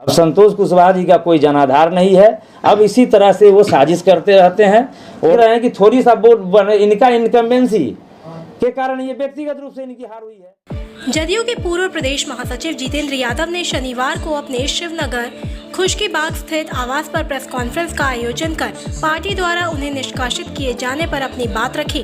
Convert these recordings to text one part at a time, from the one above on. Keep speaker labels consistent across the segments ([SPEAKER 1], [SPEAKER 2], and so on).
[SPEAKER 1] संतोष कुशवाहा जी का कोई जनाधार नहीं है। अब इसी तरह से वो साजिश करते रहते हैं और रहे हैं कि थोड़ी सा वोट इनका इनकम्बेंसी के कारण ये व्यक्तिगत रूप से इनकी हार हुई है।
[SPEAKER 2] जदयू के पूर्व प्रदेश महासचिव जितेंद्र यादव ने शनिवार को अपने शिवनगर खुशकीबाग स्थित आवास पर प्रेस कॉन्फ्रेंस का आयोजन कर पार्टी द्वारा उन्हें निष्कासित किए जाने पर अपनी बात रखी।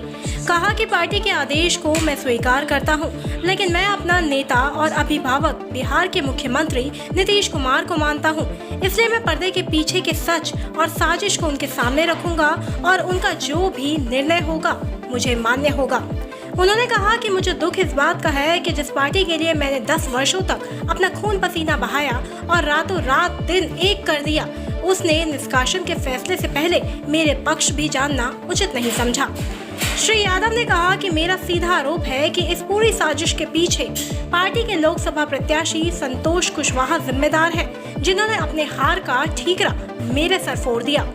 [SPEAKER 2] कहा कि पार्टी के आदेश को मैं स्वीकार करता हूं, लेकिन मैं अपना नेता और अभिभावक बिहार के मुख्यमंत्री नीतीश कुमार को मानता हूं, इसलिए मैं पर्दे के पीछे के सच और साजिश को उनके सामने रखूंगा और उनका जो भी निर्णय होगा मुझे मान्य होगा। उन्होंने कहा कि मुझे दुख इस बात का है कि जिस पार्टी के लिए मैंने 10 वर्षों तक अपना खून पसीना बहाया और रातों रात दिन एक कर दिया, उसने निष्कासन के फैसले से पहले मेरे पक्ष भी जानना उचित नहीं समझा। श्री यादव ने कहा कि मेरा सीधा आरोप है कि इस पूरी साजिश के पीछे पार्टी के लोकसभा प्रत्याशी संतोष कुशवाहा जिम्मेदार हैं, जिन्होंने अपने हार का ठीकरा मेरे सर फोड़ दिया,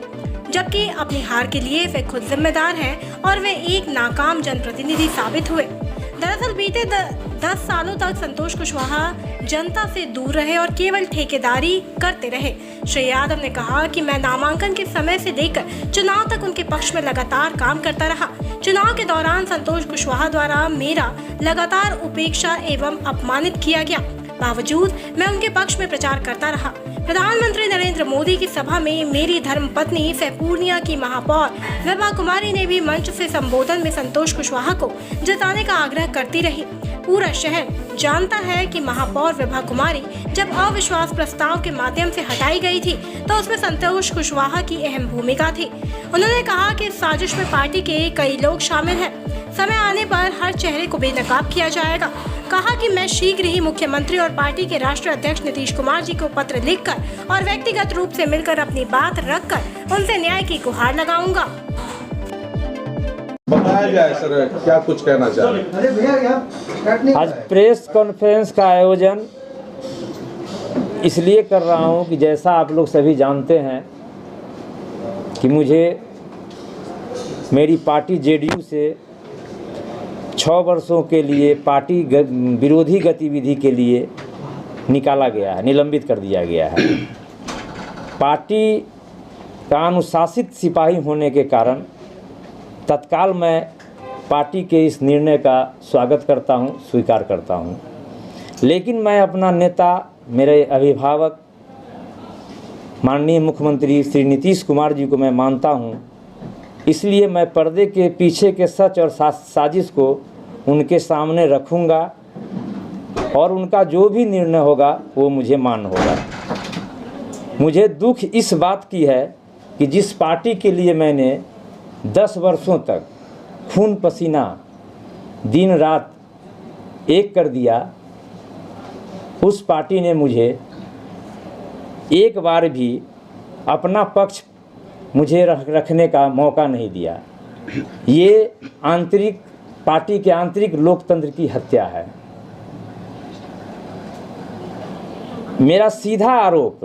[SPEAKER 2] जबकि अपनी हार के लिए वे खुद जिम्मेदार हैं और वे एक नाकाम जनप्रतिनिधि साबित हुए। दरअसल बीते 10 सालों तक संतोष कुशवाहा जनता से दूर रहे और केवल ठेकेदारी करते रहे। श्री यादव ने कहा कि मैं नामांकन के समय से लेकर चुनाव तक उनके पक्ष में लगातार काम करता रहा। चुनाव के दौरान संतोष कुशवाहा द्वारा मेरा लगातार उपेक्षा एवं अपमानित किया गया, बावजूद मैं उनके पक्ष में प्रचार करता रहा। प्रधानमंत्री नरेंद्र मोदी की सभा में मेरी धर्मपत्नी सह पूर्णिया की महापौर विभा कुमारी ने भी मंच से संबोधन में संतोष कुशवाहा को जिताने का आग्रह करती रही। पूरा शहर जानता है कि महापौर विभा कुमारी जब अविश्वास प्रस्ताव के माध्यम से हटाई गई थी तो उसमें संतोष कुशवाहा की अहम भूमिका थी। उन्होंने कहा कि इस साजिश में पार्टी के कई लोग शामिल हैं। समय आने पर हर चेहरे को बेनकाब किया जाएगा। कहा कि मैं शीघ्र ही मुख्यमंत्री और पार्टी के राष्ट्रीय अध्यक्ष नीतीश कुमार जी को पत्र लिखकर और व्यक्तिगत रूप से मिलकर अपनी बात रखकर उनसे न्याय की गुहार लगाऊंगा।
[SPEAKER 3] बताया जाए सर, क्या कुछ कहना चाह रहे?
[SPEAKER 1] आज प्रेस कॉन्फ्रेंस का आयोजन इसलिए कर रहा हूं कि जैसा आप लोग सभी जानते हैं कि मुझे मेरी पार्टी जेडीयू से 6 वर्षों के लिए पार्टी विरोधी गतिविधि के लिए निकाला गया है, निलंबित कर दिया गया है। पार्टी का अनुशासित सिपाही होने के कारण तत्काल मैं पार्टी के इस निर्णय का स्वागत करता हूं, स्वीकार करता हूं। लेकिन मैं अपना नेता, मेरे अभिभावक माननीय मुख्यमंत्री श्री नीतीश कुमार जी को मैं मानता हूं, इसलिए मैं पर्दे के पीछे के सच और साजिश को उनके सामने रखूंगा और उनका जो भी निर्णय होगा वो मुझे मान्य होगा। मुझे दुख इस बात की है कि जिस पार्टी के लिए मैंने 10 वर्षों तक खून पसीना दिन रात एक कर दिया, उस पार्टी ने मुझे एक बार भी अपना पक्ष मुझे रखने का मौका नहीं दिया। ये पार्टी के आंतरिक लोकतंत्र की हत्या है। मेरा सीधा आरोप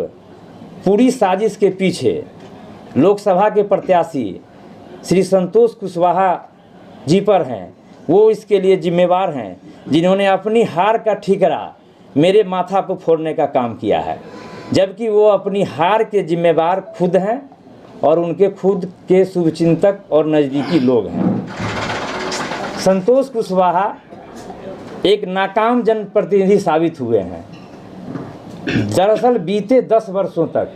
[SPEAKER 1] पूरी साजिश के पीछे लोकसभा के प्रत्याशी श्री संतोष कुशवाहा जी पर हैं। वो इसके लिए जिम्मेवार हैं, जिन्होंने अपनी हार का ठीकरा मेरे माथा पर फोड़ने का काम किया है, जबकि वो अपनी हार के जिम्मेवार खुद हैं और उनके खुद के शुभचिंतक और नज़दीकी लोग हैं। संतोष कुशवाहा एक नाकाम जनप्रतिनिधि साबित हुए हैं। दरअसल बीते 10 वर्षों तक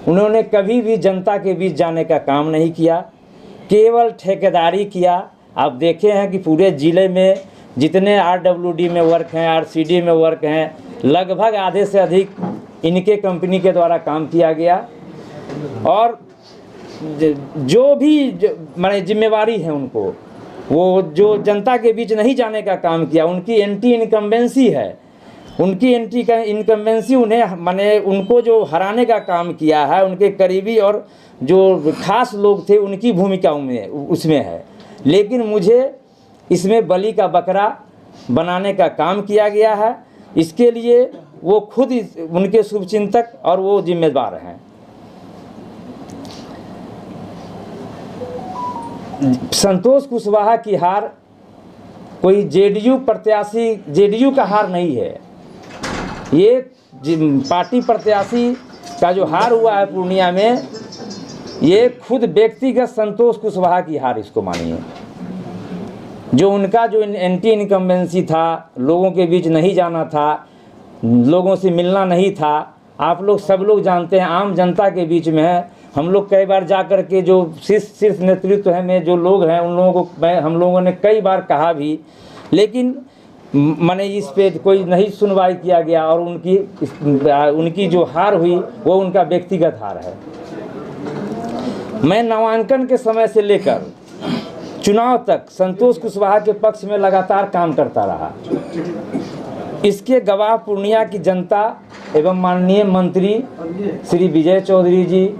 [SPEAKER 1] उन्होंने कभी भी जनता के बीच जाने का काम नहीं किया, केवल ठेकेदारी किया। आप देखे हैं कि पूरे ज़िले में जितने आरडब्ल्यूडी में वर्क हैं, आरसीडी में वर्क हैं, लगभग आधे से अधिक इनके कंपनी के द्वारा काम किया गया। और जो भी माने जिम्मेवारी है उनको, वो जो जनता के बीच नहीं जाने का काम किया, उनकी एंटी इनकम्बेंसी है। उनकी एंटी इनकम्बेंसी उन्हें माने उनको जो हराने का काम किया है, उनके करीबी और जो खास लोग थे उनकी भूमिका उसमें है। लेकिन मुझे इसमें बलि का बकरा बनाने का काम किया गया है। इसके लिए वो खुद उनके शुभचिंतक और वो जिम्मेदार हैं। संतोष कुशवाहा की हार कोई जेडीयू प्रत्याशी, जेडीयू का हार नहीं है। ये पार्टी प्रत्याशी का जो हार हुआ है पूर्णिया में, ये खुद व्यक्तिगत संतोष कुशवाहा की हार इसको मानिए। जो उनका जो एंटी इनकम्बेंसी था, लोगों के बीच नहीं जाना था, लोगों से मिलना नहीं था, आप लोग सब लोग जानते हैं, आम जनता के बीच में है। हम लोग कई बार जा कर के जो शीर्ष नेतृत्व है में जो लोग हैं उन लोगों को हम लोगों ने कई बार कहा भी, लेकिन मैंने इस पे कोई नहीं सुनवाई किया गया और उनकी जो हार हुई वो उनका व्यक्तिगत हार है। मैं नामांकन के समय से लेकर चुनाव तक संतोष कुशवाहा के पक्ष में लगातार काम करता रहा। इसके गवाह पूर्णिया की जनता एवं माननीय मंत्री श्री विजय चौधरी जी,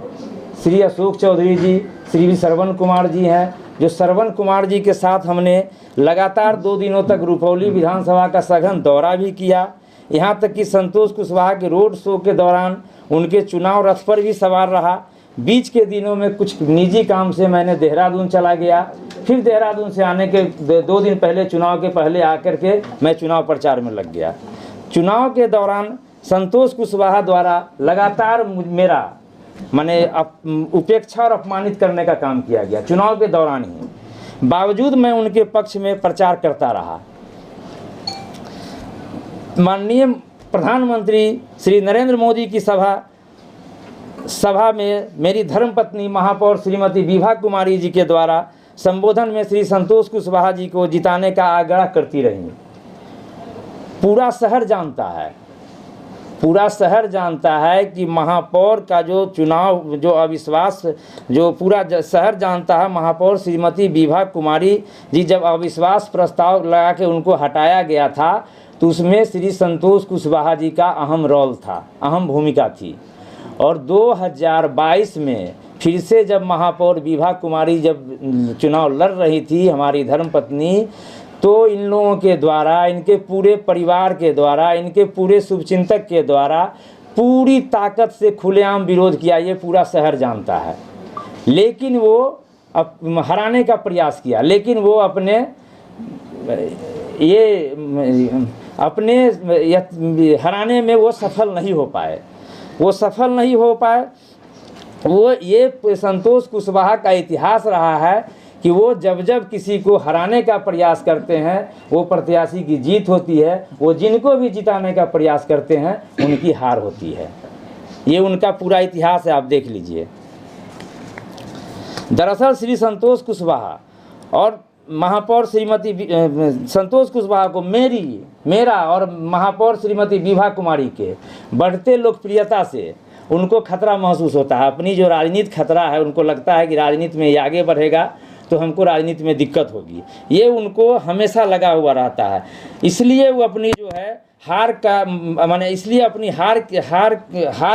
[SPEAKER 1] श्री अशोक चौधरी जी, श्री श्रवण कुमार जी हैं, जो श्रवण कुमार जी के साथ हमने लगातार 2 दिनों तक रुपौली विधानसभा का सघन दौरा भी किया। यहाँ तक कि संतोष कुशवाहा के रोड शो के दौरान उनके चुनाव रथ पर भी सवार रहा। बीच के दिनों में कुछ निजी काम से मैंने देहरादून चला गया, फिर देहरादून से आने के 2 दिन पहले, चुनाव के पहले आकर के मैं चुनाव प्रचार में लग गया। चुनाव के दौरान संतोष कुशवाहा द्वारा लगातार मेरा माने उपेक्षा और अपमानित करने का काम किया गया चुनाव के दौरान ही। बावजूद मैं उनके पक्ष में प्रचार करता रहा। माननीय प्रधानमंत्री श्री नरेंद्र मोदी की सभा में मेरी धर्मपत्नी महापौर श्रीमती विभा कुमारी जी के द्वारा संबोधन में श्री संतोष कुशवाहा जी को जिताने का आग्रह करती रही। पूरा शहर जानता है कि महापौर का जो चुनाव, जो अविश्वास, जो पूरा शहर जानता है, महापौर श्रीमती विभा कुमारी जी जब अविश्वास प्रस्ताव लगा के उनको हटाया गया था तो उसमें श्री संतोष कुशवाहा जी का अहम रोल था, अहम भूमिका थी। और 2022 में फिर से जब महापौर विभा कुमारी जब चुनाव लड़ रही थी, हमारी धर्मपत्नी, तो इन लोगों के द्वारा, इनके पूरे परिवार के द्वारा, इनके पूरे शुभचिंतक के द्वारा पूरी ताकत से खुलेआम विरोध किया, ये पूरा शहर जानता है। लेकिन वो हराने का प्रयास किया, लेकिन वो अपने हराने में वो सफल नहीं हो पाए। वो ये संतोष कुशवाहा का इतिहास रहा है कि वो जब किसी को हराने का प्रयास करते हैं वो प्रत्याशी की जीत होती है, वो जिनको भी जिताने का प्रयास करते हैं उनकी हार होती है। ये उनका पूरा इतिहास है, आप देख लीजिए। दरअसल श्री संतोष कुशवाहा और महापौर श्रीमती संतोष कुशवाहा को मेरा और महापौर श्रीमती विभा कुमारी के बढ़ते लोकप्रियता से उनको खतरा महसूस होता है। अपनी जो राजनीति खतरा है, उनको लगता है कि राजनीति में ये आगे बढ़ेगा तो हमको राजनीति में दिक्कत होगी, ये उनको हमेशा लगा हुआ रहता है। इसलिए वो अपनी जो है हार का माने इसलिए अपनी हार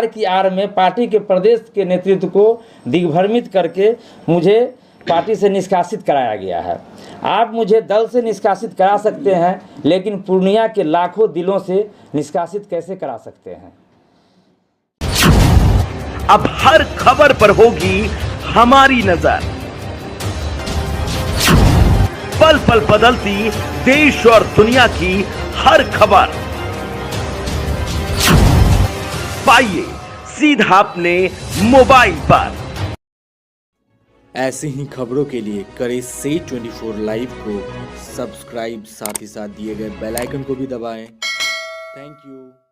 [SPEAKER 1] की आड़ में पार्टी के प्रदेश के नेतृत्व को दिग्भ्रमित करके मुझे पार्टी से निष्कासित कराया गया है। आप मुझे दल से निष्कासित करा सकते हैं, लेकिन पूर्णिया के लाखों दिलों से निष्कासित कैसे करा सकते हैं?
[SPEAKER 4] अब हर खबर पर होगी हमारी नजर। पल पल बदलती देश और दुनिया की हर खबर पाइए सीधा अपने मोबाइल पर।
[SPEAKER 5] ऐसी ही खबरों के लिए करें से 24 लाइव को सब्सक्राइब, साथ ही साथ दिए गए बेल आइकन को भी दबाएं। Thank you.